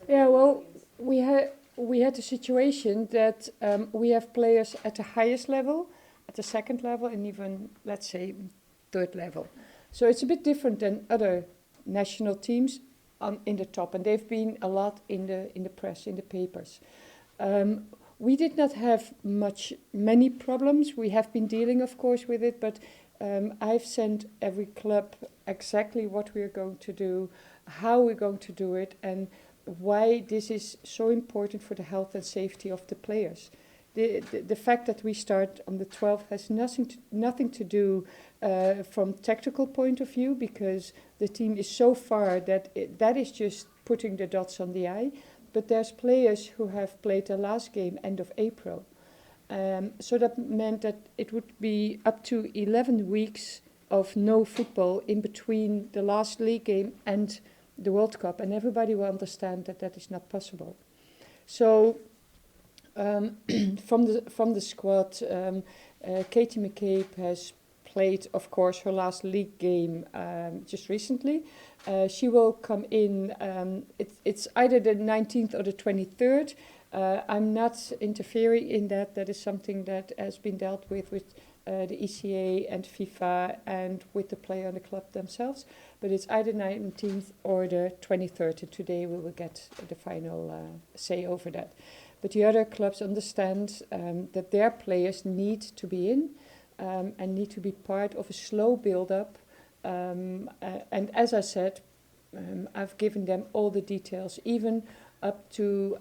Yeah, well, we had a situation that we have players at the highest level, at the second level, and even, let's say, third level. So it's a bit different than other national teams in the top, and they've been a lot in the press, in the papers. We did not have many problems. We have been dealing, of course, with it, but I've sent every club exactly what we are going to do, how we're going to do it, and why this is so important for the health and safety of the players. The fact that we start on the 12th has nothing to do from tactical point of view, because the team is so far that that is just putting the dots on the I. But there's players who have played their last game end of April. So that meant that it would be up to 11 weeks of no football in between the last league game and the World Cup, and everybody will understand that that is not possible. So from the squad, Katie McCabe has played, of course, her last league game just recently. She will come in, it's either the 19th or the 23rd. I'm not interfering in that. That is something that has been dealt with the ECA and FIFA and with the player and the club themselves. But it's either 19th or the 23rd, and today we will get the final say over that. But the other clubs understand that their players need to be in and need to be part of a slow build-up. And as I said, I've given them all the details, even up to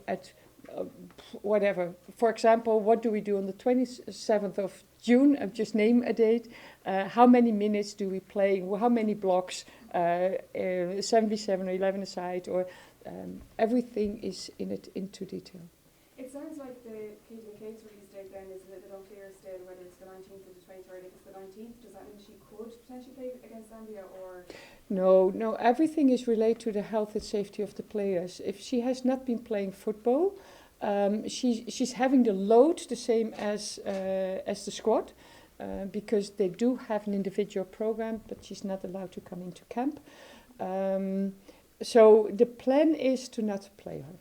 whatever. For example, what do we do on the 27th of June? I've just named a date. How many minutes do we play? How many blocks? 7v7 or 11 aside, or everything is into detail. It sounds like the Katie McCabe's release date then is a little bit unclear still, whether it's the 19th or the 23rd. If it's the 19th, does that mean she could potentially play against Zambia, or? No, everything is related to the health and safety of the players. If she has not been playing football, she's having the load the same as the squad, because they do have an individual program, but she's not allowed to come into camp. So the plan is to not play her.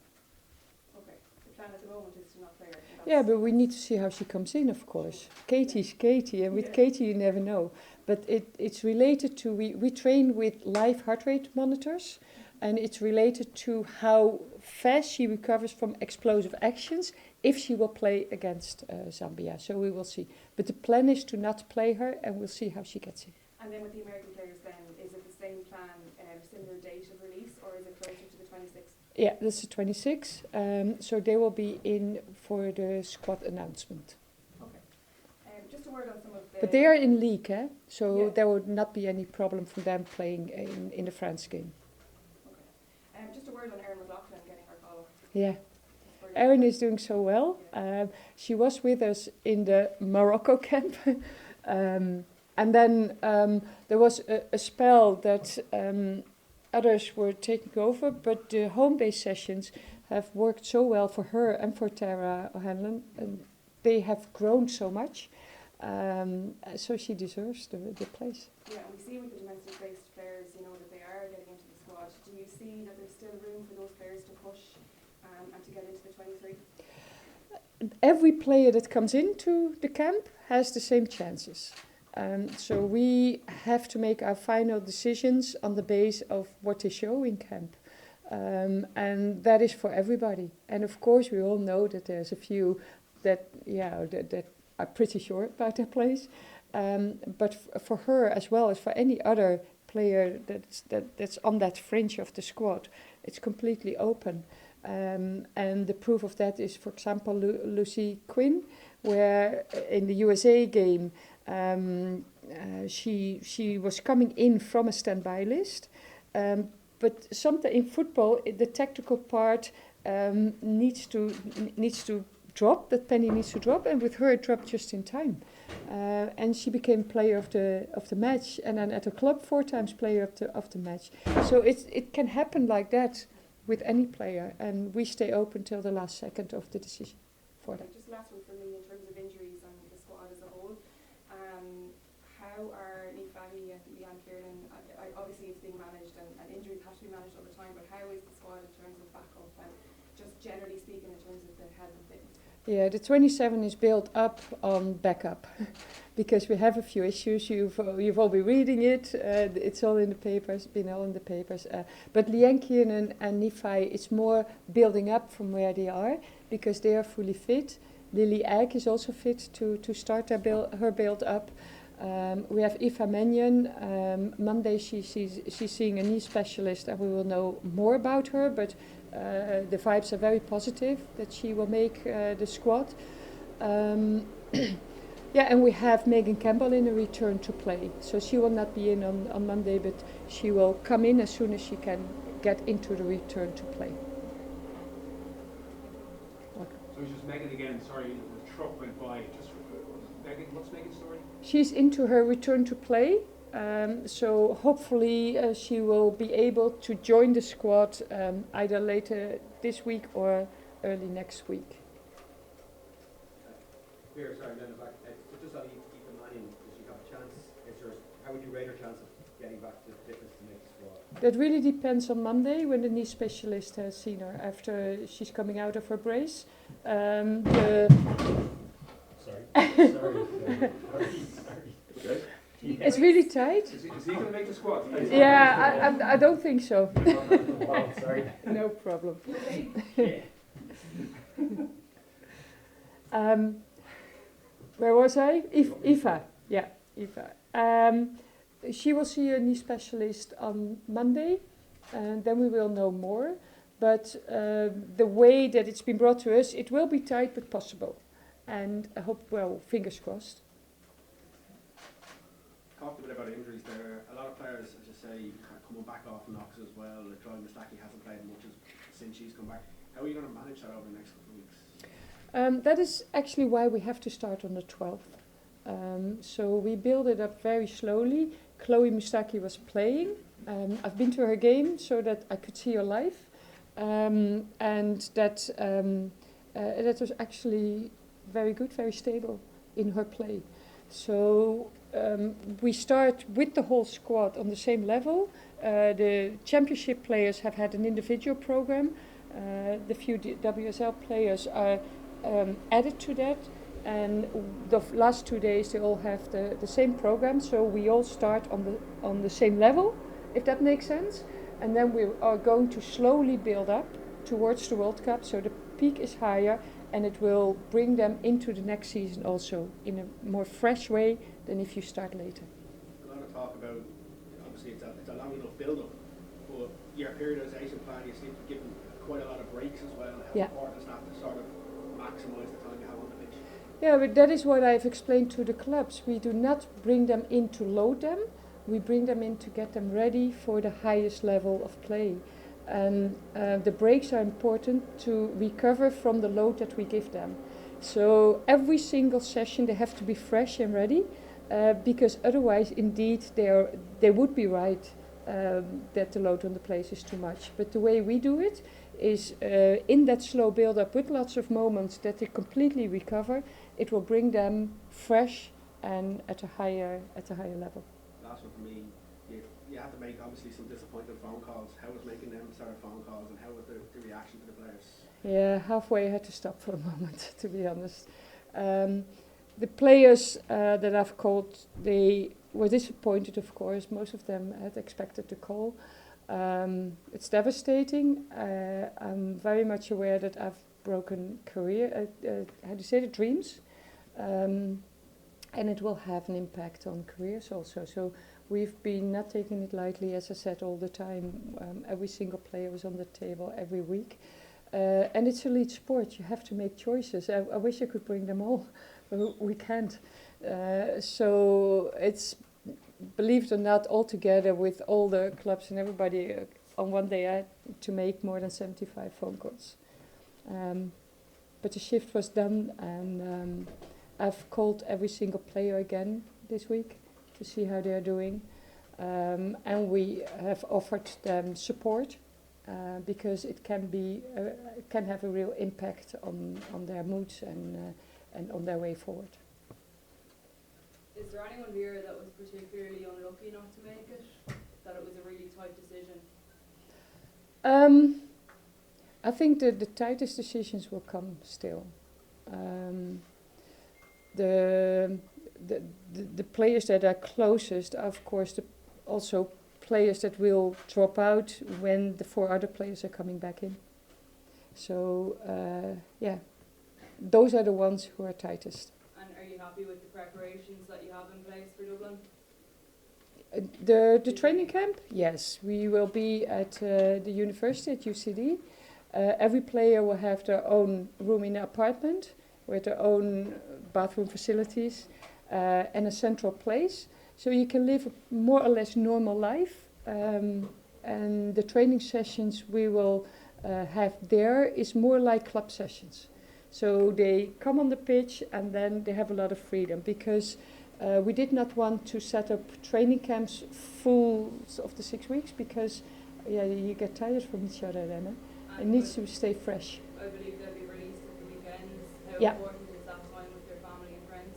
Okay, the plan at the moment is to not play her. Yeah, but we need to see how she comes in, of course. Katie's Katie, and with Katie you never know. But it's related to, we train with live heart rate monitors, and it's related to how fast she recovers from explosive actions if she will play against Zambia. So we will see. But the plan is to not play her, and we'll see how she gets in. And then with the American players then, is it the same plan, similar date of release, or is it closer to the 26th? Yeah, that's the 26th. So they will be in for the squad announcement. Okay. Just a word on some of the... But they are in league, so there would not be any problem for them playing in the France game. Okay. Just a word on Erin McLaughlin getting her call. Yeah. Erin is doing so well. She was with us in the Morocco camp. And then there was a spell that others were taking over, but the home-based sessions have worked so well for her and for Tara O'Hanlon, and they have grown so much. So she deserves the place. Yeah, we see with the domestic-based players, that they are getting into the squad. Do you see that there's still room for those players to push and to get into the 23? Every player that comes into the camp has the same chances. So we have to make our final decisions on the base of what they show in camp. And that is for everybody. And of course we all know that there's a few that are pretty sure about their place. But for her as well as for any other player that's on that fringe of the squad, it's completely open. And the proof of that is, for example, Lucy Quinn, where in the USA game, she was coming in from a standby list. But sometimes in football, the tactical part needs to drop, that penny needs to drop, and with her it dropped just in time. And she became player of the match, and then at a club 4 times player of the match. So it can happen like that with any player, and we stay open till the last second of the decision for that. Just last one for me, in terms of injuries and the squad as a whole, how are Aoife Mannion and Leanne Kiernan, obviously it's being managed and injuries have to be managed all the time, but how is the squad in terms of backup and Yeah, the 27 is built up on backup because we have a few issues. You've all been reading it. It's all in the papers. Been all in the papers. But Liankinen and Nephi, it's more building up from where they are because they are fully fit. Lily Eck is also fit to start her build up. We have Aoife Mannion. Monday she's seeing a knee specialist, and we will know more about her. But the vibes are very positive that she will make the squad. Yeah, and we have Megan Campbell in a return to play. So she will not be in on Monday, but she will come in as soon as she can get into the return to play. So it's just Megan again, sorry, the truck went by. Just Megan, what's Megan's story? She's into her return to play. So hopefully she will be able to join the squad either later this week or early next week. Vera, sorry, then back. Just on Aoife Mannion, does she have a chance? How would you rate her chance of getting back to fitness to make the squad? That really depends on Monday when the knee specialist has seen her after she's coming out of her brace. Sorry. Okay. It's really tight. Is he going to make the squad? Yeah, I don't think so. Sorry. No problem. Where was I? Aoife. Yeah, Aoife. She will see a knee specialist on Monday, and then we will know more. But the way that it's been brought to us, it will be tight but possible. And I hope, well, fingers crossed. Talked a bit about injuries there. A lot of players, as you say, are coming back off knocks as well. Troy Mustaki hasn't played much since she's come back. How are you going to manage that over the next couple of weeks? That is actually why we have to start on the 12th. So we build it up very slowly. Chloe Mustaki was playing. I've been to her game so that I could see her live. And that was actually very good, very stable in her play. So we start with the whole squad on the same level. The championship players have had an individual program. The few WSL players are added to that. And the last 2 days they all have the same program. So we all start on the same level, if that makes sense. And then we are going to slowly build up towards the World Cup. So the peak is higher. And it will bring them into the next season also in a more fresh way than if you start later. A lot of talk about, obviously it's a long enough build-up, but your periodisation plan, you seem to give them quite a lot of breaks as well. How important is that to sort of maximise the time you have on the pitch? Yeah, but that is what I've explained to the clubs. We do not bring them in to load them. We bring them in to get them ready for the highest level of play. And the breaks are important to recover from the load that we give them. So every single session they have to be fresh and ready, because otherwise, indeed, they would be right that the load on the place is too much. But the way we do it is in that slow build-up with lots of moments that they completely recover. It will bring them fresh and at a higher level. Last one for me. You had to make obviously some disappointing phone calls. How was making them sort of phone calls, and how was the reaction to the players? Yeah, halfway I had to stop for a moment, to be honest. The players that I've called, they were disappointed, of course. Most of them had expected the call. It's devastating. I'm very much aware that I've broken career, how do you say, the dreams. And it will have an impact on careers also. So we've been not taking it lightly, as I said, all the time. Every single player was on the table every week. And it's elite sport. You have to make choices. I wish I could bring them all, but we can't. So it's, believe it or not, all together with all the clubs and everybody, on one day I had to make more than 75 phone calls. But the shift was done, and I've called every single player again this week to see how they are doing. And we have offered them support. Because it can have a real impact on their moods and on their way forward. Is there anyone here that was particularly unlucky not to make it? That it was a really tight decision? I think that the tightest decisions will come still. The players that are closest are, of course, also players that will drop out when the 4 other players are coming back in. So, those are the ones who are tightest. And are you happy with the preparations that you have in place for Dublin? The training camp? Yes, we will be at the university at UCD. Every player will have their own room in the apartment with their own bathroom facilities and a central place. So you can live a more or less normal life. And the training sessions we will have there is more like club sessions. So they come on the pitch and then they have a lot of freedom because we did not want to set up training camps full of the 6 weeks because you get tired from each other then. It needs to stay fresh. I believe they'll be released at the weekends. How Yeah. important is that time with your family and friends?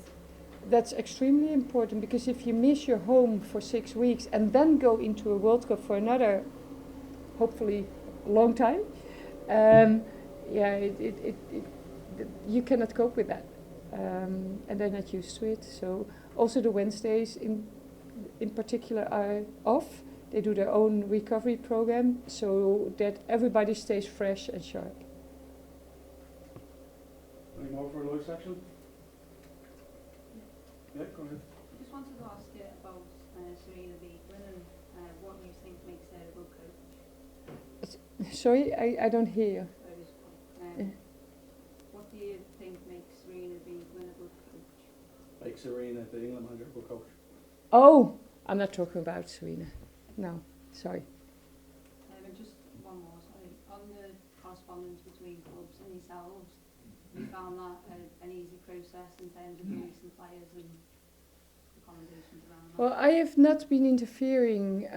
That's extremely important because if you miss your home for 6 weeks and then go into a World Cup for another, hopefully, long time, you cannot cope with that. And they're not used to it. So also the Wednesdays in particular are off. They do their own recovery program so that everybody stays fresh and sharp. Any more for a live section? Yeah, go ahead. I just wanted to ask you about Serena Beaglin and what you think makes her a good coach. Sorry, I don't hear you. What do you think makes Serena Beaglin a good coach? Like Serena, the England manager, good coach. Oh, I'm not talking about Serena. No, sorry. And just one more, sorry. On the correspondence between clubs and yourselves, you found that an easy process in terms of releasing players and accommodations around that? Well, I have not been interfering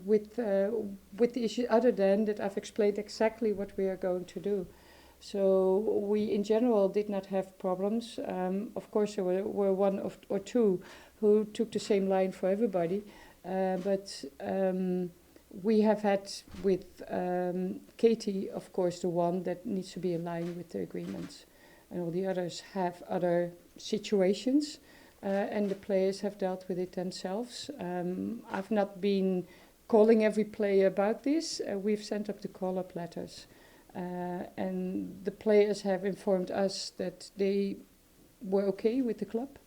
with the issue other than that I've explained exactly what we are going to do. So we, in general, did not have problems. Of course, there were one or two who took the same line for everybody. But we have had with Katie, of course, the one that needs to be in line with the agreements. And all the others have other situations, and the players have dealt with it themselves. I've not been calling every player about this. We've sent up the call-up letters. And the players have informed us that they were okay with the club.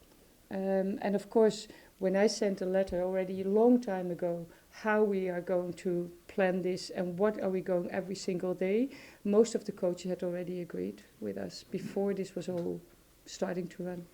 And of course, when I sent a letter already a long time ago, how we are going to plan this and what are we going every single day, most of the coaches had already agreed with us before this was all starting to run.